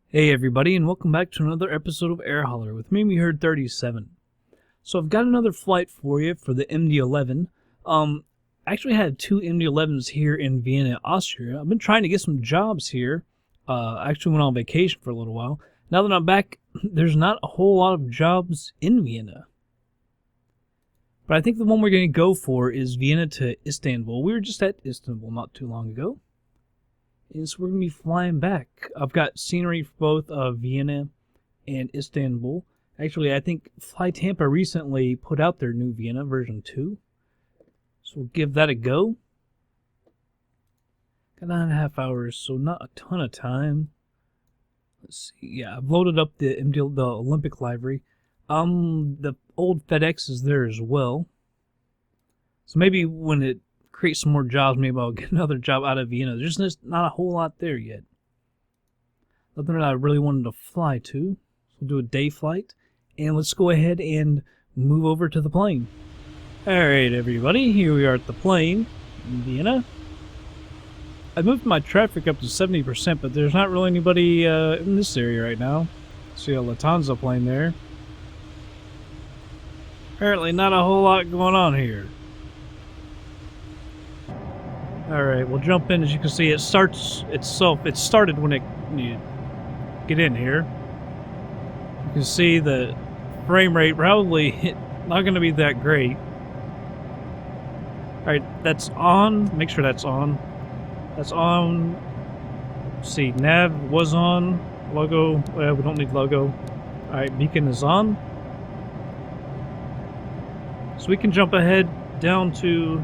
Hey everybody, and welcome back to another episode of Air Holler with me, Heard 37. So I've got another flight for you for the MD-11. I actually had two MD-11s here in Vienna, Austria. I've been trying to get some jobs here. I actually went on vacation for a little while. Now that I'm back, there's not a whole lot of jobs in Vienna. But I think the one we're going to go for is Vienna to Istanbul. We were just at Istanbul not too long ago. And so we're going to be flying back. I've got scenery for both Vienna and Istanbul. Actually, I think FlyTampa recently put out their new Vienna version 2. So we'll give that a go. Got 9.5 hours, so not a ton of time. Let's see. Yeah, I've loaded up the Olympic livery. The old FedEx is there as well. So maybe when it create some more jobs, maybe I'll get another job out of Vienna. There's just not a whole lot there yet. Nothing that I really wanted to fly to. So we'll do a day flight. And let's go ahead and move over to the plane. Alright everybody, here we are at the plane in Vienna. I moved my traffic up to 70%, but there's not really anybody in this area right now. See a Lufthansa plane there. Apparently not a whole lot going on here. Alright, we'll jump in. As you can see, it starts itself. It started when you get in here. You can see the frame rate probably not going to be that great. Alright, that's on. Make sure that's on. That's on. Let's see, nav was on. Logo, well, we don't need logo. Alright, beacon is on. So we can jump ahead down to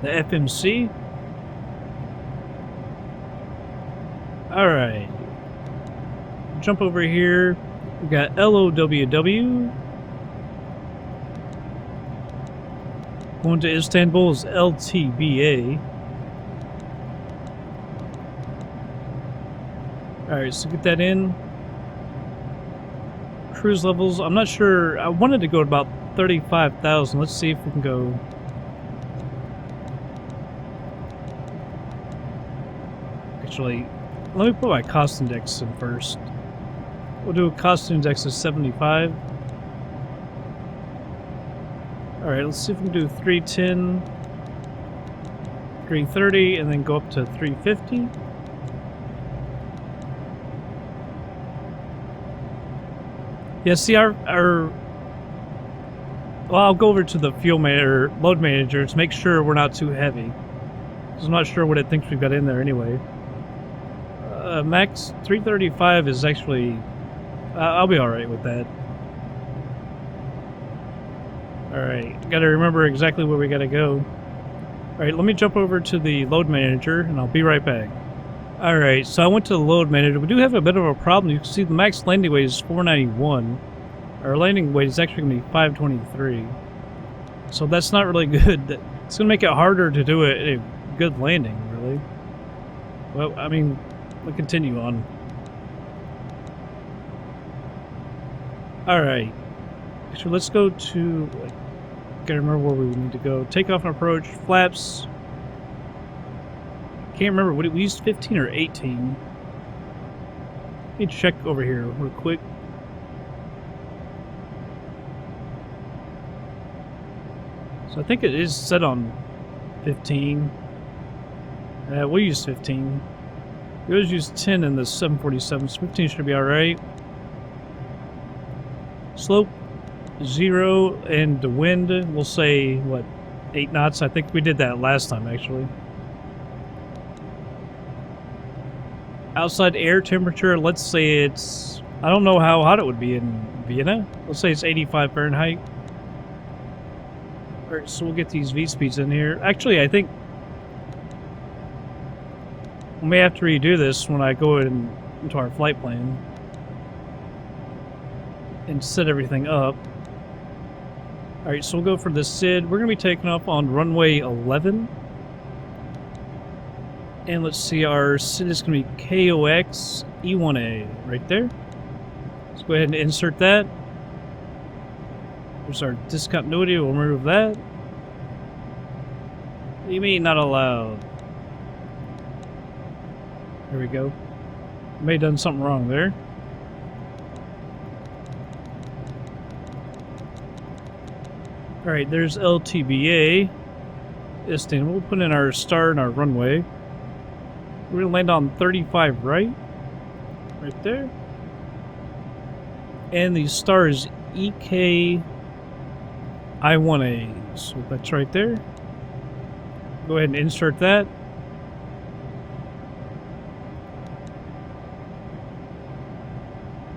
the FMC. Alright. Jump over here. We got LOWW. Going to Istanbul is LTBA. Alright, so get that in. Cruise levels, I'm not sure. I wanted to go to about 35,000. Let's see if we can go. Actually, let me put my cost index in first. We'll do a cost index of 75. Alright, let's see if we can do 310, 330, and then go up to 350. Yeah, see, well, I'll go over to the fuel manager, load manager to make sure we're not too heavy. I'm not sure what it thinks we've got in there anyway. Max 335 is actually, I'll be alright with that. Alright, gotta remember exactly where we gotta go. Alright, let me jump over to the load manager and I'll be right back. Alright, so I went to the load manager. We do have a bit of a problem. You can see the max landing weight is 491. Our landing weight is actually going to be 523. So that's not really good. It's going to make it harder to do a good landing, really. Well, I mean, we'll continue on. Alright. So let's go to, gotta remember where we need to go. Takeoff and approach, flaps. Can't remember, we used 15 or 18. Let me check over here real quick. So I think it is set on 15. We used 15. We always use 10 in the 747, so 15 should be alright. Slope 0, and the wind, we'll say, what, 8 knots? I think we did that last time, actually. Outside air temperature, let's say it's, I don't know how hot it would be in Vienna. Let's say it's 85 Fahrenheit. Alright, so we'll get these V-speeds in here. Actually, I think we may have to redo this when I go into our flight plan and set everything up. Alright, so we'll go for the SID. We're going to be taking off on runway 11. And let's see, our SID is going to be KOX E1A right there. Let's go ahead and insert that. There's our discontinuity, we'll remove that. What do you mean not allowed? There we go. May have done something wrong there. Alright, there's LTBA. Istanbul. We'll put in our star and our runway. We're going to land on 35 right. Right there. And the star is EK I1A. So that's right there. Go ahead and insert that.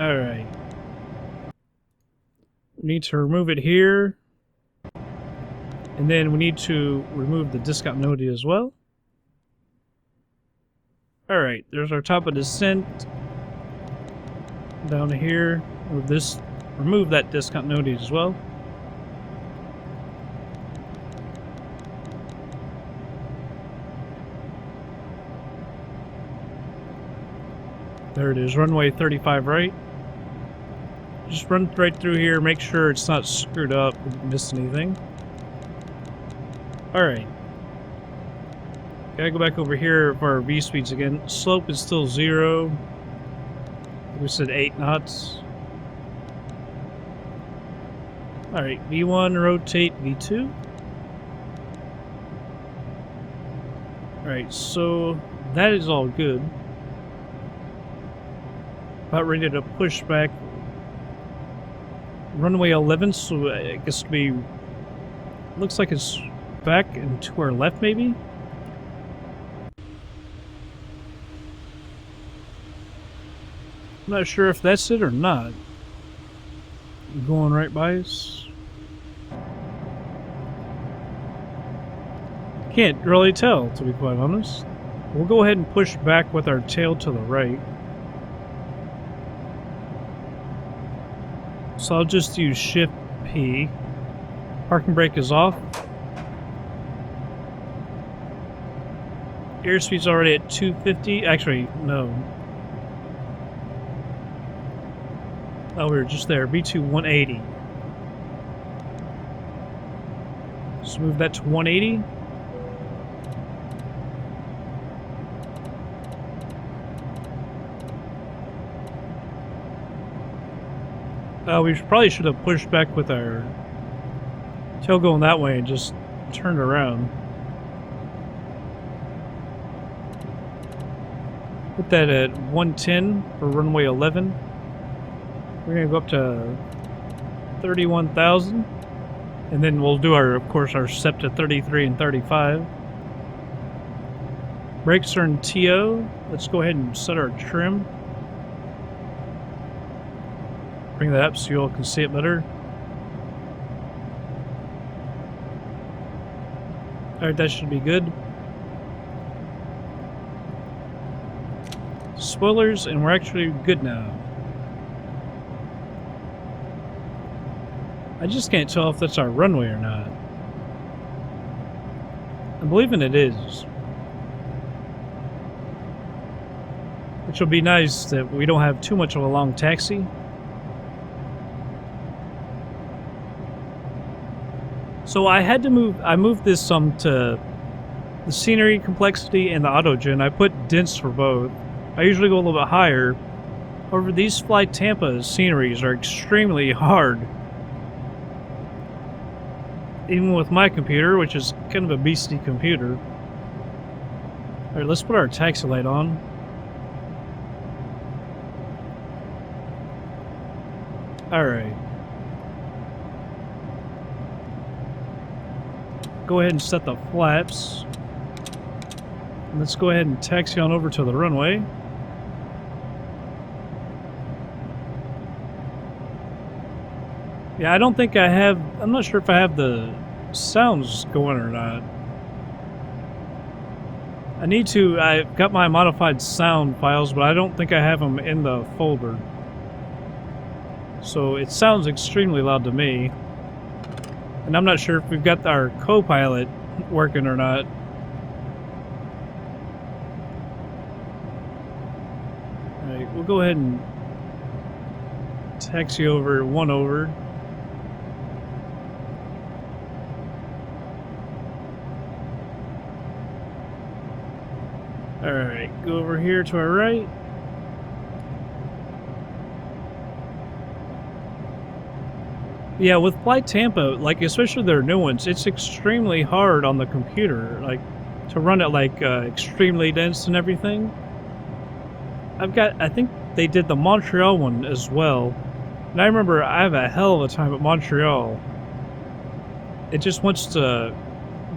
Alright. We need to remove it here. And then we need to remove the discontinuity as well. Alright, there's our top of descent. Down here. Remove that discontinuity as well. There it is, runway 35 right. Just run right through here, make sure it's not screwed up, miss anything. Alright. Gotta go back over here for our V-speeds again. Slope is still 0. We said 8 knots. Alright, V1, rotate, V2. Alright, so that is all good. About ready to push back. Runway 11, so I guess we... Looks like it's back and to our left, maybe? I'm not sure if that's it or not. Going right by us. Can't really tell, to be quite honest. We'll go ahead and push back with our tail to the right. So I'll just use Shift P. Parking brake is off. Airspeed's already at 250. Actually, no. Oh, we were just there. V2 180. Let's move that to 180. We probably should have pushed back with our tail going that way and just turned around. Put that at 110 for runway 11. We're going to go up to 31,000. And then we'll do our, of course, our step to 33 and 35. Brakes are in TO. Let's go ahead and set our trim. Bring that up so you all can see it better. Alright, that should be good. Spoilers, and we're actually good now. I just can't tell if that's our runway or not. I'm believing it is. Which will be nice that we don't have too much of a long taxi. So I had to moved this to the scenery complexity and the autogen. I put dense for both. I usually go a little bit higher. However, these FlyTampa sceneries are extremely hard. Even with my computer, which is kind of a beastly computer. Alright, let's put our taxi light on. Alright. Go ahead and set the flaps. And let's go ahead and taxi on over to the runway. Yeah, I don't think I have... I'm not sure if I have the sounds going or not. I need to... I've got my modified sound files, but I don't think I have them in the folder. So it sounds extremely loud to me. And I'm not sure if we've got our co-pilot working or not. Alright, we'll go ahead and taxi over, one over. Alright, go over here to our right. Yeah, with FlyTampa, like especially their new ones, it's extremely hard on the computer, like to run it like extremely dense and everything. I think they did the Montreal one as well, and I remember I have a hell of a time at Montreal. It just wants to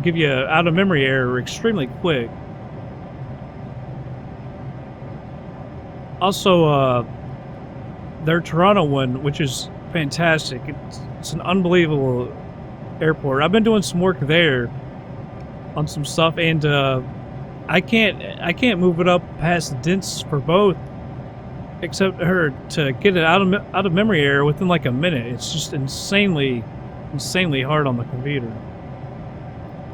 give you an out-of-memory error extremely quick. Also, their Toronto one, which is fantastic. It's an unbelievable airport. I've been doing some work there on some stuff, and I can't move it up past dense for both, except her to get it out of memory error within like a minute. It's just insanely hard on the computer.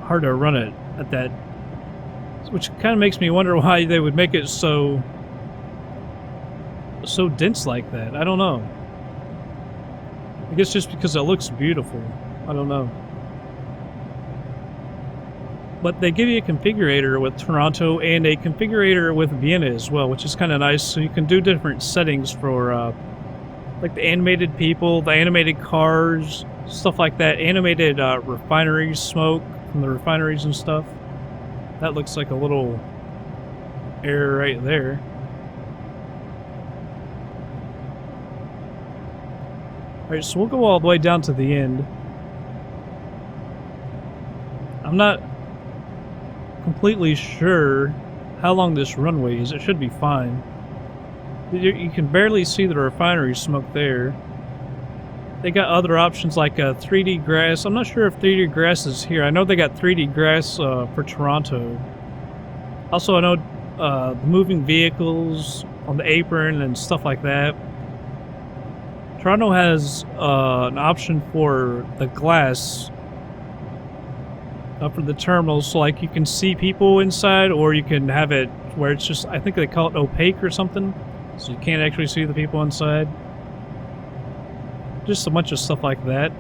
Hard to run it at that, which kind of makes me wonder why they would make it so dense like that. I don't know. I guess just because it looks beautiful. I don't know. But they give you a configurator with Toronto and a configurator with Vienna as well, which is kind of nice. So you can do different settings for like the animated people, the animated cars, stuff like that. Animated refineries, smoke from the refineries and stuff. That looks like a little error right there. Alright, so we'll go all the way down to the end. I'm not completely sure how long this runway is. It should be fine. You can barely see the refinery smoke there. They got other options like 3D grass. I'm not sure if 3D grass is here. I know they got 3D grass for Toronto. Also, I know the moving vehicles on the apron and stuff like that. Toronto has an option for the glass for the terminals, so like you can see people inside, or you can have it where it's just, I think they call it opaque or something, so you can't actually see the people inside. Just a bunch of stuff like that.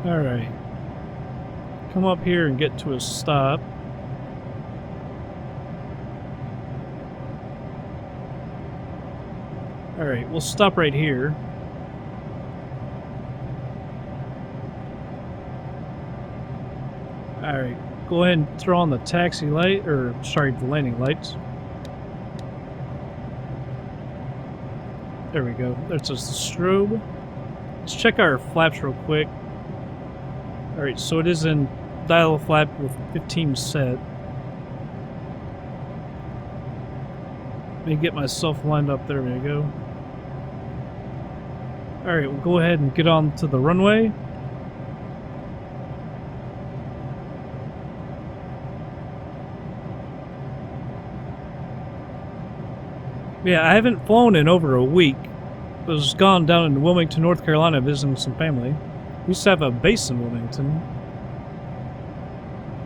Alright. Come up here and get to a stop. Alright, we'll stop right here. Alright, go ahead and throw on the taxi light, or sorry, the landing lights. There we go. There's just the strobe. Let's check our flaps real quick. Alright, so it is in dial flap with 15 set. Let me get myself lined up. There we go. Alright, we'll go ahead and get on to the runway. Yeah, I haven't flown in over a week. I was gone down in Wilmington, North Carolina visiting some family. We used to have a base in Wilmington.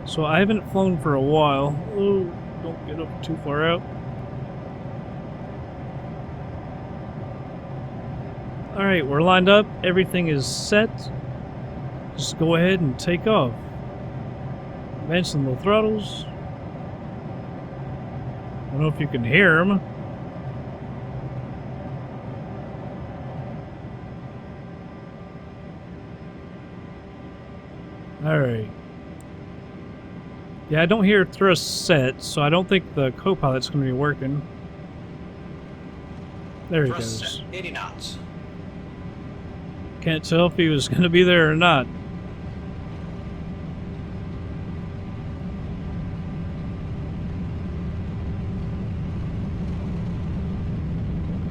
So I haven't flown for a while. Oh, don't get up too far out. Alright, we're lined up. Everything is set. Just go ahead and take off. Advancing the throttles. I don't know if you can hear them. Alright. Yeah, I don't hear thrust set, so I don't think the co-pilot's going to be working. There he goes. Set, 80 knots. Can't tell if he was going to be there or not.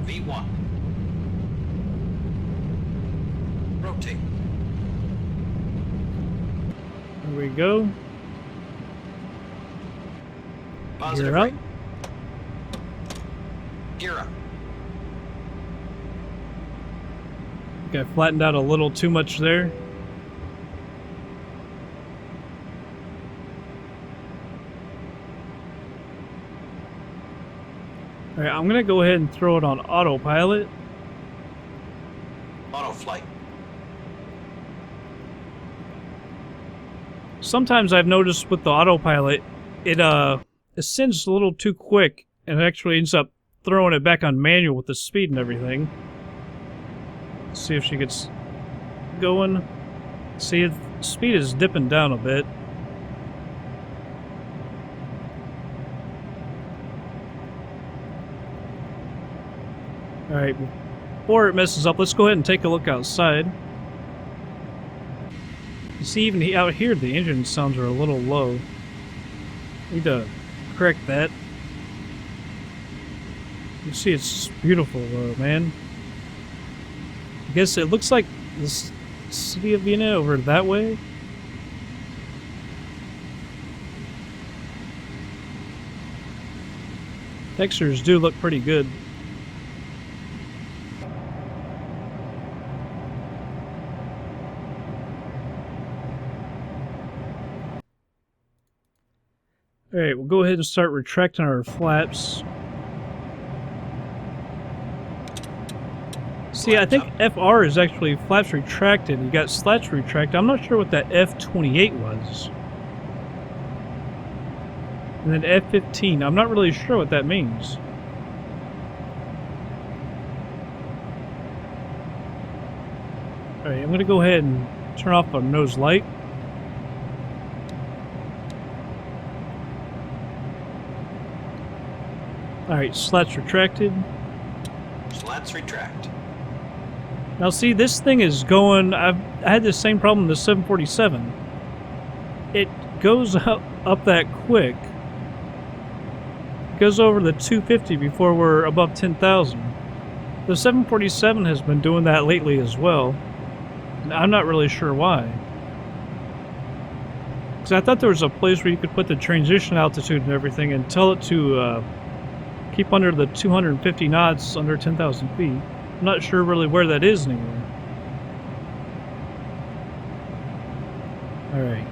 V1. Rotate. There we go. Positive Gear up. rate. Gear up. I think I flattened out a little too much there. Alright, I'm gonna go ahead and throw it on autopilot. Auto flight. Sometimes I've noticed with the autopilot, it ascends a little too quick and it actually ends up throwing it back on manual with the speed and everything. See if she gets going. See, if speed is dipping down a bit. Alright, before it messes up, let's go ahead and take a look outside. You see, even out here, the engine sounds are a little low. Need to correct that. You see, it's beautiful, man. I guess it looks like the city of Vienna over that way. Textures do look pretty good. Alright, we'll go ahead and start retracting our flaps. See, I think FR is actually flaps retracted. You got slats retracted. I'm not sure what that F28 was. And then F15. I'm not really sure what that means. Alright, I'm going to go ahead and turn off our nose light. Alright, slats retracted. Slats retract. Now see, this thing is going... I had the same problem with the 747. It goes up that quick. It goes over the 250 before we're above 10,000. The 747 has been doing that lately as well. And I'm not really sure why. Because I thought there was a place where you could put the transition altitude and everything and tell it to keep under the 250 knots under 10,000 feet. I'm not sure really where that is anymore. Alright.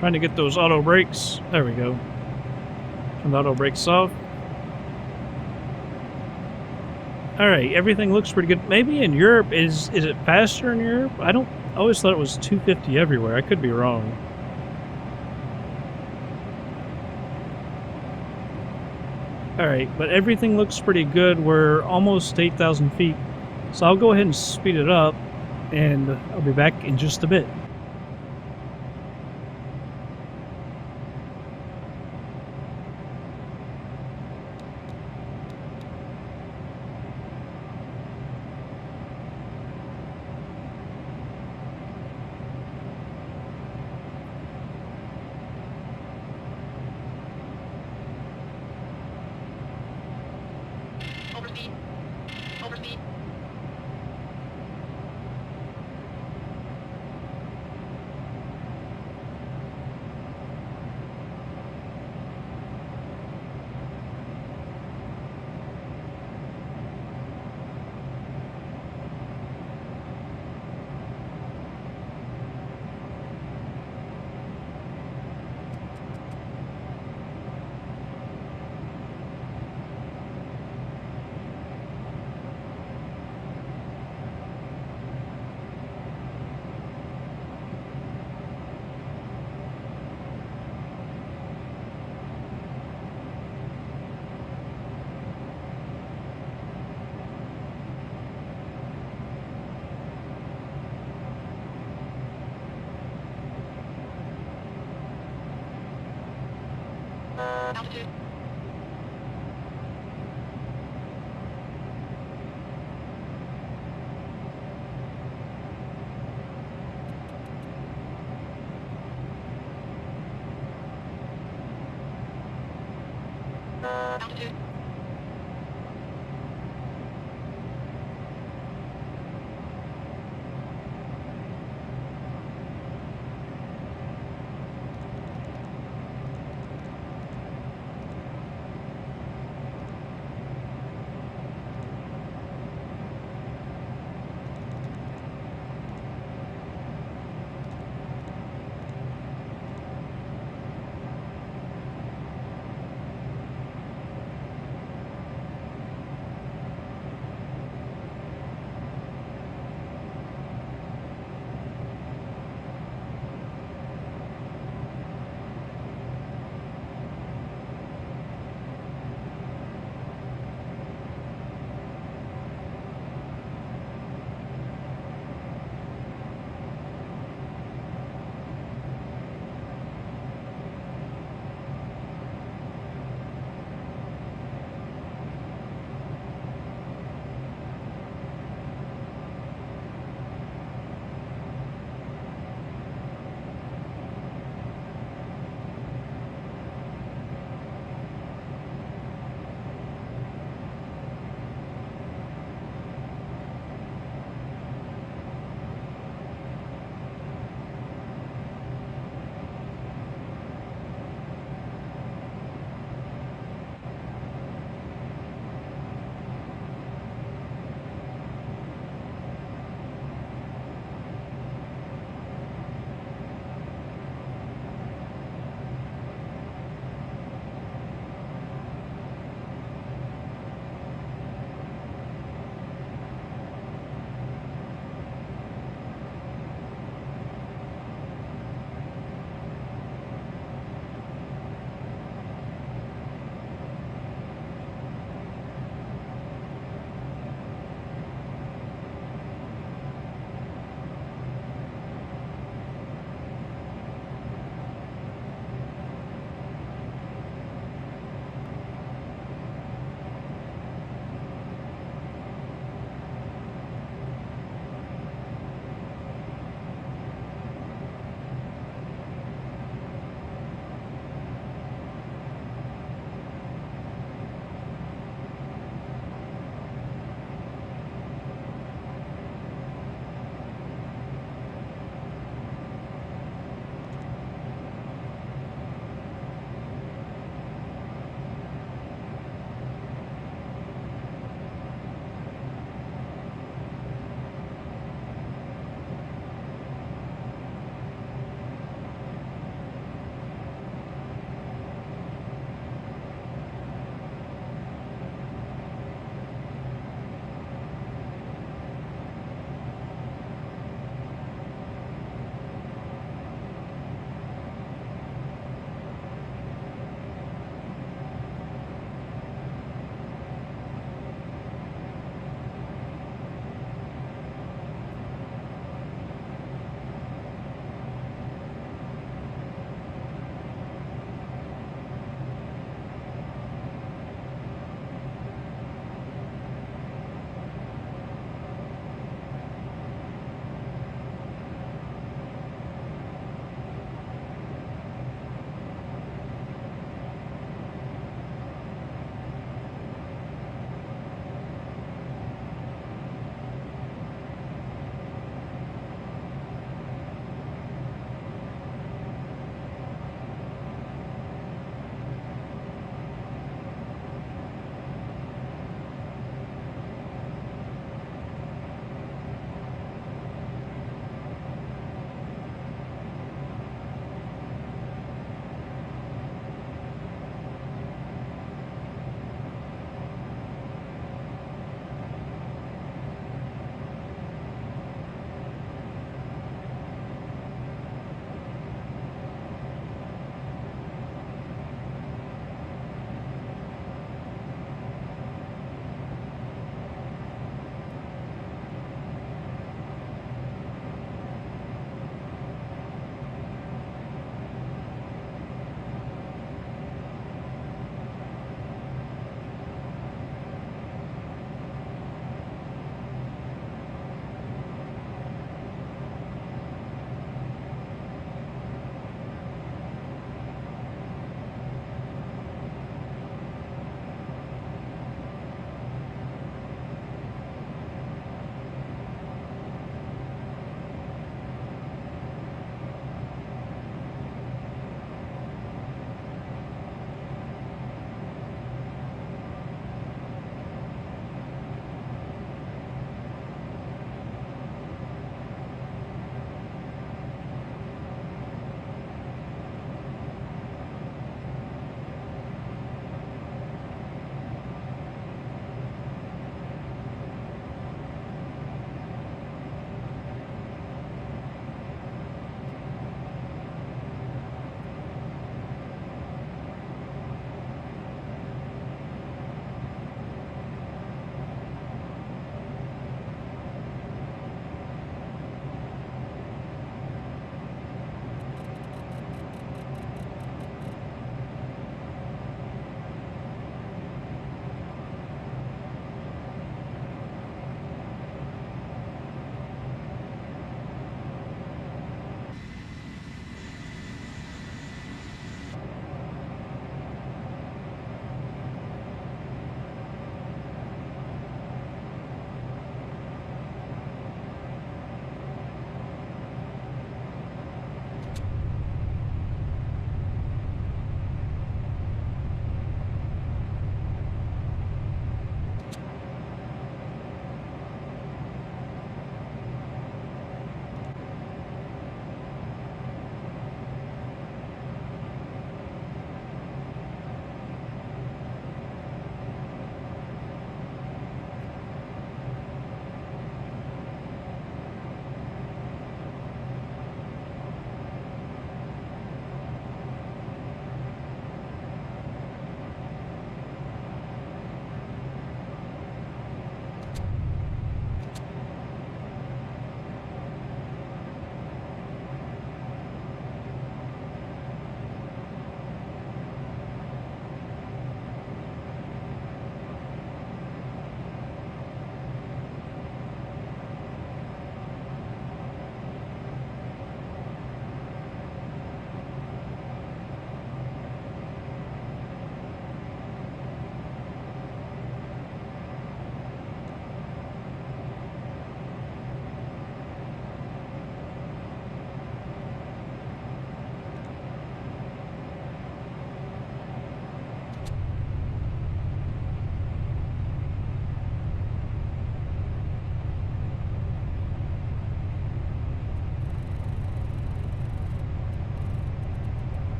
Trying to get those auto brakes. There we go. Turn the auto brakes off. Alright, everything looks pretty good. Maybe in Europe, is it faster in Europe? I always thought it was 250 everywhere. I could be wrong. Alright, but everything looks pretty good. We're almost 8,000 feet. So I'll go ahead and speed it up, and I'll be back in just a bit. Overspeed. Altitude. Altitude.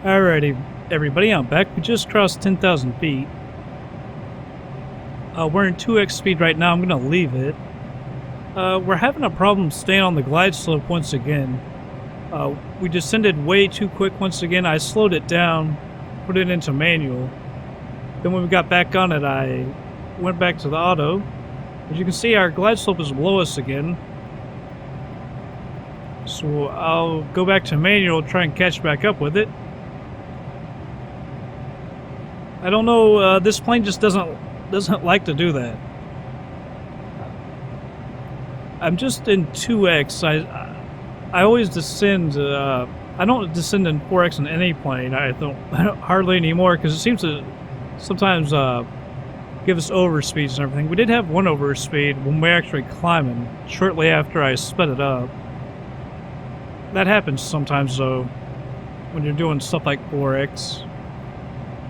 Alrighty, everybody, I'm back. We just crossed 10,000 feet. We're in 2x speed right now. I'm going to leave it. We're having a problem staying on the glide slope once again. We descended way too quick once again. I slowed it down, put it into manual. Then when we got back on it, I went back to the auto. As you can see, our glide slope is below us again. So I'll go back to manual, try and catch back up with it. I don't know, this plane just doesn't like to do that. I'm just in 2x. I always descend. I don't descend in 4x in any plane. I don't hardly anymore because it seems to sometimes give us overspeeds and everything. We did have one overspeed when we were actually climbing shortly after I sped it up. That happens sometimes though when you're doing stuff like 4x.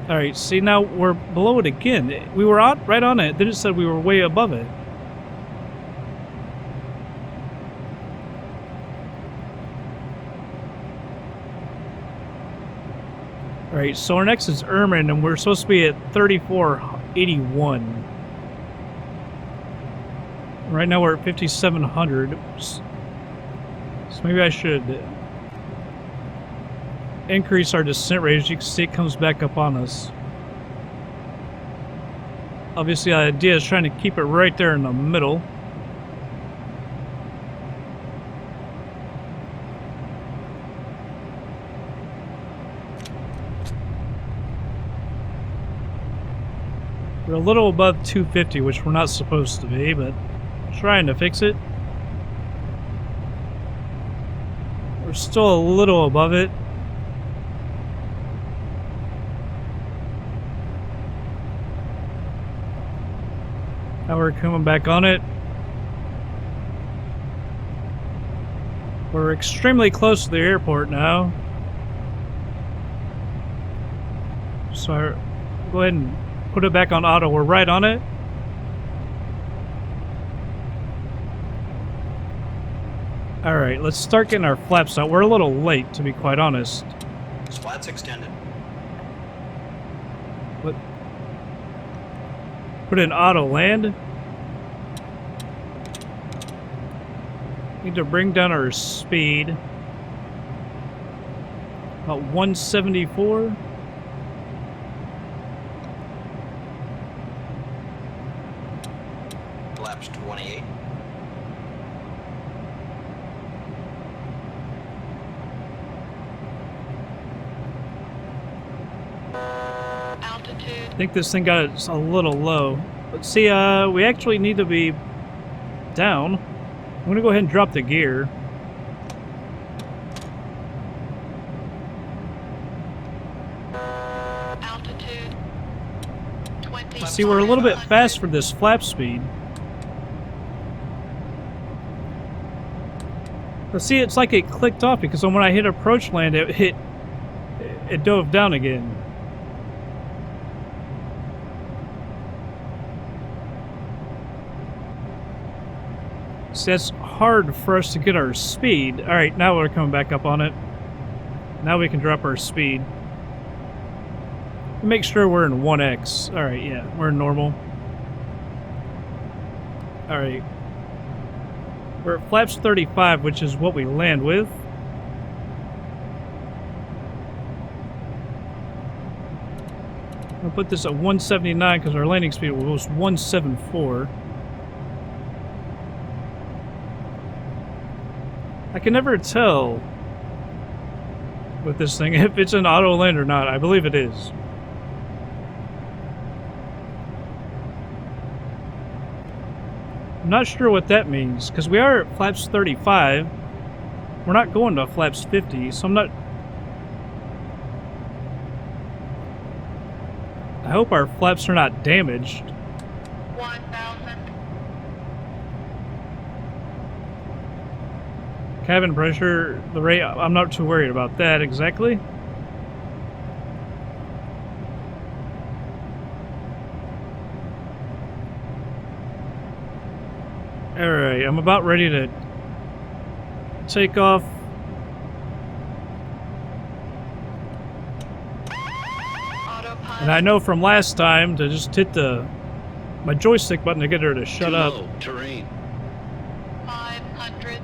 Alright, see, now we're below it again. We were right on it, then it said we were way above it. Alright, so our next is Ermin, and we're supposed to be at 3481. Right now we're at 5700. So maybe I should increase our descent rate. As you can see, it comes back up on us. Obviously, the idea is trying to keep it right there in the middle. We're a little above 250, which we're not supposed to be, but trying to fix it. We're still a little above it. Now we're coming back on it. We're extremely close to the airport now. So go ahead and put it back on auto. We're right on it. Alright, let's start getting our flaps out. We're a little late, to be quite honest. Slats extended. Put in auto land. Need to bring down our speed. About 174. Flaps 28. Altitude. I think this thing got it a little low. Let's see, we actually need to be down. I'm gonna go ahead and drop the gear. Altitude. 20. See, we're a little bit fast for this flap speed. But see, it's like it clicked off because when I hit approach land, it dove down again. See, that's hard for us to get our speed. Alright, now we're coming back up on it. Now we can drop our speed. Make sure we're in 1x. Alright, yeah, we're in normal. Alright. We're at flaps 35, which is what we land with. I'll put this at 179 because our landing speed was 174. I can never tell with this thing if it's an auto land or not. I believe it is. I'm not sure what that means because we are at flaps 35. We're not going to flaps 50, so I'm not. I hope our flaps are not damaged. 1000. Cabin pressure, the rate, I'm not too worried about that exactly. Alright, I'm about ready to take off. And I know from last time to just hit my joystick button to get her to shut up. Low, terrain. 500.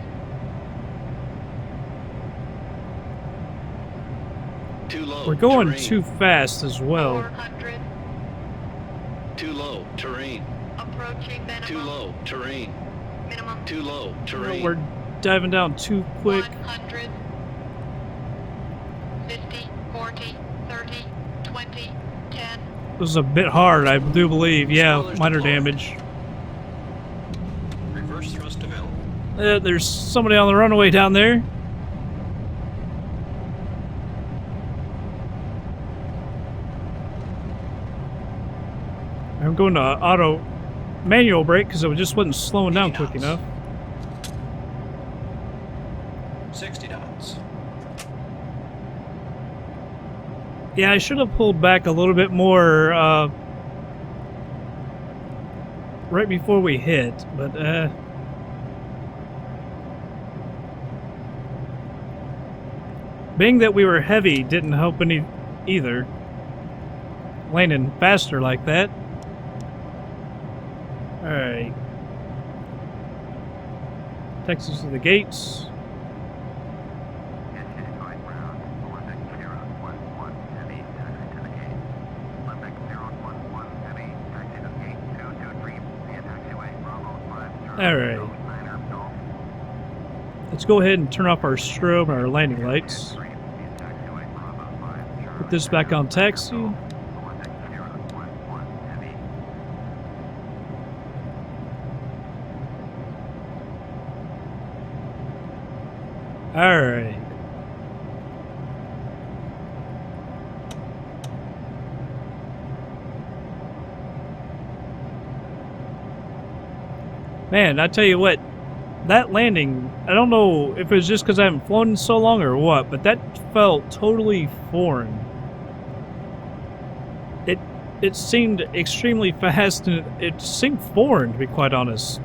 Too low. We're going terrain. too fast as well. 400. Too low. Terrain. Approaching minimum. Too low. Terrain. Minimum. Too low. Terrain. We're diving down too quick. 100. 50, 40, 30, 20, 10. This is a bit hard, I do believe. Yeah, Spoilers minor deployed. damage. Reverse thrust available. There's somebody on the runway down there. I'm going to auto manual brake because it just wasn't slowing down 80 quick knots. enough. 60 knots. Yeah, I should have pulled back a little bit more right before we hit, but being that we were heavy didn't help any either. Landing faster like that. Alright. Texas to the gates. Alright. Let's go ahead and turn off our strobe and our landing lights. Put this back on taxi. Alright. Man, I tell you what, that landing, I don't know if it was just because I haven't flown in so long or what, but that felt totally foreign. It seemed extremely fast and it seemed foreign, to be quite honest.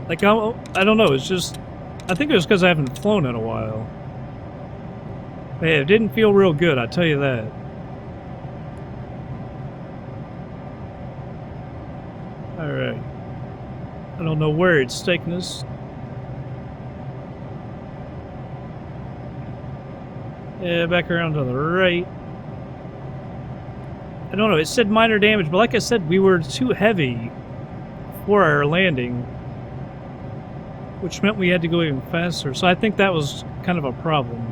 Like, I don't know, it's just, I think it was because I haven't flown in a while. But yeah, it didn't feel real good, I tell you that. Alright. I don't know where it's taking us. Yeah, back around to the right. I don't know, it said minor damage, but like I said, we were too heavy for our landing, which meant we had to go even faster, so I think that was kind of a problem.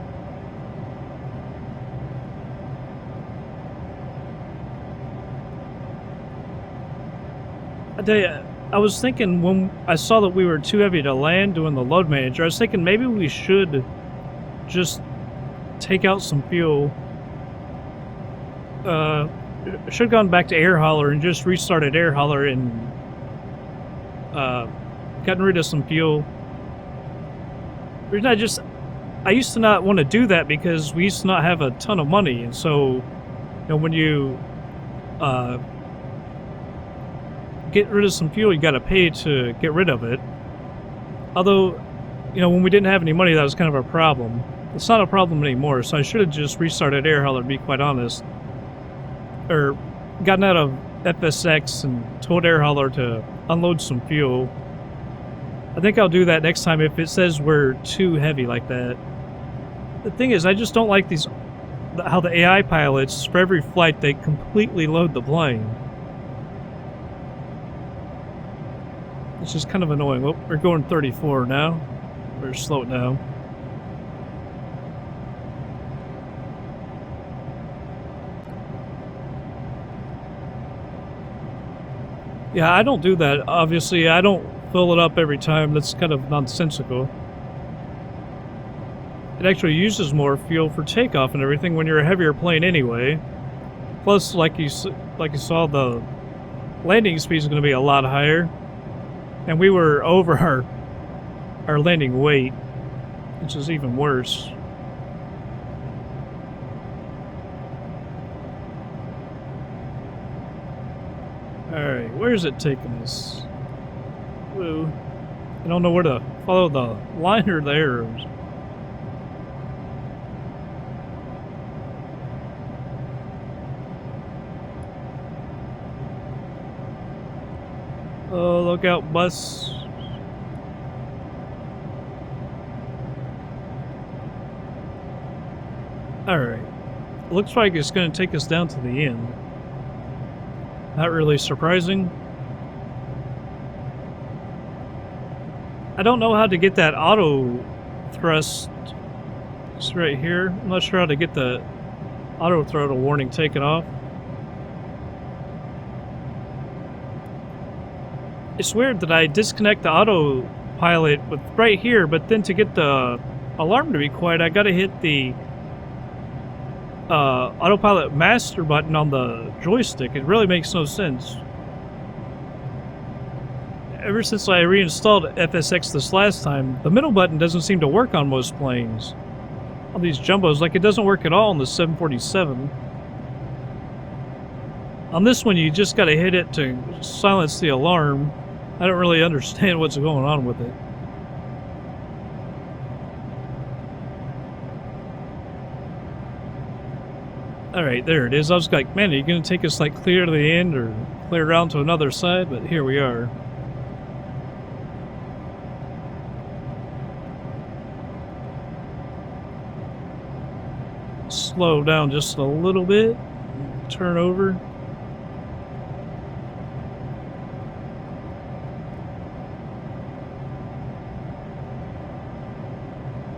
I tell you, I was thinking when I saw that we were too heavy to land doing the load manager, I was thinking maybe we should just take out some fuel. Should have gone back to air hauler and just restarted air hauler and gotten rid of some fuel. I used to not want to do that because we used to not have a ton of money, and so, you know, when you get rid of some fuel, you got to pay to get rid of it. Although, you know, when we didn't have any money, that was kind of a problem. It's not a problem anymore, so I should have just restarted air hauler, to be quite honest. Or gotten out of FSX and told air hauler to unload some fuel. I think I'll do that next time if it says we're too heavy like that. The thing is, I just don't like how the AI pilots, for every flight, they completely load the plane. It's just kind of annoying. Well, we're going 34 now. We're slow it down. Yeah, I don't do that. Obviously, I don't fill it up every time. That's kind of nonsensical. It actually uses more fuel for takeoff and everything when you're a heavier plane anyway. Plus, like you saw, the landing speed is going to be a lot higher. And we were over our landing weight, which is even worse. Alright, where is it taking us? Woo. I don't know where to follow the liner there. Oh, look out, bus. Alright. Looks like it's going to take us down to the end. Not really surprising. I don't know how to get that auto thrust. It's right here. I'm not sure how to get the auto throttle warning taken off. It's weird that I disconnect the autopilot with right here, but then to get the alarm to be quiet, I gotta hit the autopilot master button on the joystick. It really makes no sense. Ever since I reinstalled FSX this last time, the middle button doesn't seem to work on most planes. On these jumbos, like it doesn't work at all on the 747. On this one, you just gotta hit it to silence the alarm. I don't really understand what's going on with it. Alright, there it is. I was like, man, are you going to take us like clear to the end or clear around to another side? But here we are. Slow down just a little bit. Turn over.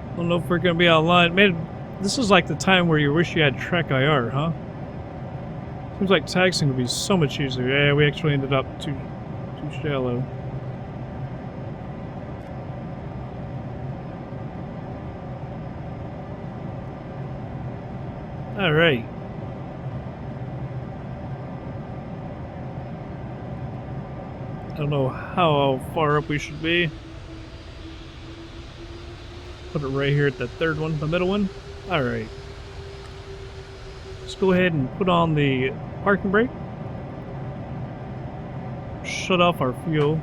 I don't know if we're going to be online. Man, this is like the time where you wish you had track IR, huh? Seems like taxiing would be so much easier. Yeah, we actually ended up too shallow. Alright. I don't know how far up we should be. Put it right here at the third one, the middle one. Alright. Let's go ahead and put on the parking brake. Shut off our fuel.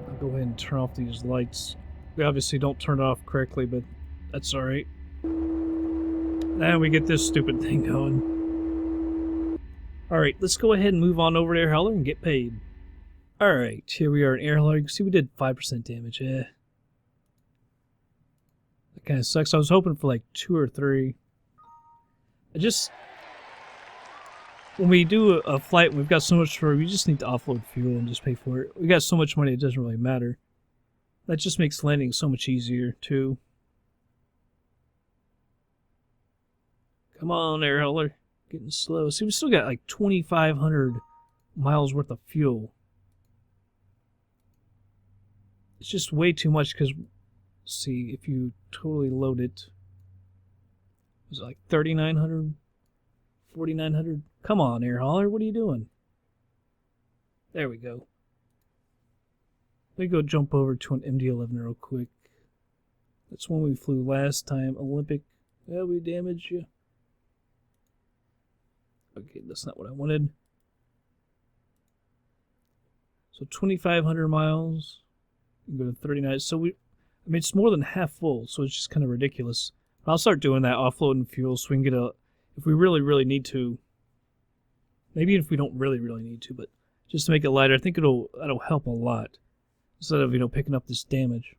I'll go ahead and turn off these lights. We obviously don't turn it off correctly, but that's alright. And we get this stupid thing going. Alright, let's go ahead and move on over to Air Hauler and get paid. Alright, here we are in Air Hauler. You can see we did 5% damage. That kind of sucks. I was hoping for like 2 or 3. When we do a flight, we've got so much for, we just need to offload fuel and just pay for it. We got so much money, it doesn't really matter. That just makes landing so much easier, too. Come on, Air Hauler. Getting slow. See, we still got like 2,500 miles worth of fuel. It's just way too much because, see, if you totally load it, was it like 3,900, 4,900? Come on, Air Hauler, what are you doing? There we go. Let me go jump over to an MD-11 real quick. That's one we flew last time. Olympic. Yeah, we damaged you. Okay, that's not what I wanted. So 2,500 miles. You go to 39. So I mean, it's more than half full, so it's just kind of ridiculous. But I'll start doing that, offloading fuel, so we can get if we really, really need to. Maybe if we don't really, really need to, but just to make it lighter, I think that'll help a lot. Instead of, picking up this damage.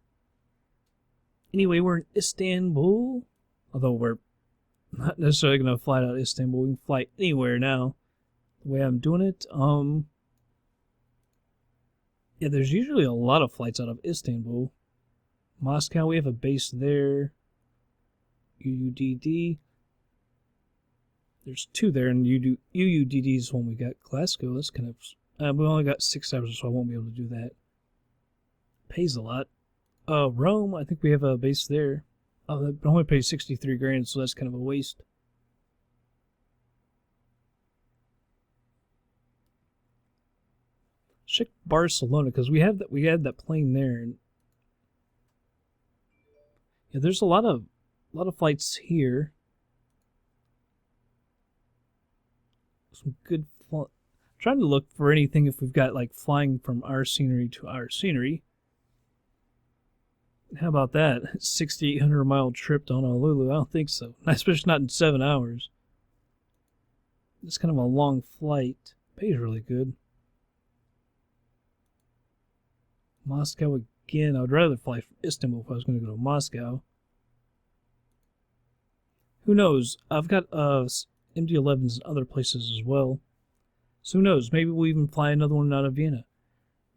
Anyway, we're in Istanbul. Although we're not necessarily going to fly out of Istanbul. We can fly anywhere now. The way I'm doing it. Yeah, there's usually a lot of flights out of Istanbul. Moscow, we have a base there. UUDD. There's 2 there, and UUDD is when we got Glasgow. That's kind of... we only got 6 hours, so I won't be able to do that. Pays a lot. Rome, I think we have a base there. Oh, that only pays 63 grand, so that's kind of a waste. Check Barcelona, because we had that plane there. And yeah, there's a lot of flights here. Some good trying to look for anything if we've got like flying from our scenery to our scenery. How about that? 6,800 mile trip to Honolulu? I don't think so. Especially not in 7 hours. It's kind of a long flight. Pays really good. Moscow again. I would rather fly from Istanbul if I was going to go to Moscow. Who knows? I've got MD-11s in other places as well. So who knows? Maybe we'll even fly another one out of Vienna.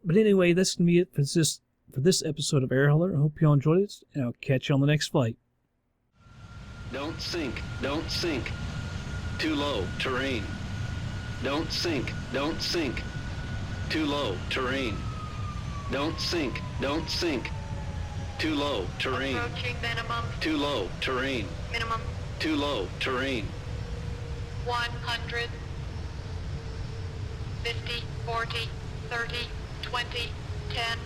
But anyway, that's going to be it for this episode of Air Hauler. I hope you all enjoyed it, and I'll catch you on the next flight. Don't sink. Don't sink. Too low. Terrain. Don't sink. Don't sink. Too low. Terrain. Don't sink. Don't sink. Too low. Terrain. Approaching minimum. Too low. Terrain. Minimum. Too low. Terrain. 100. 50, 40, 30, 20, 10.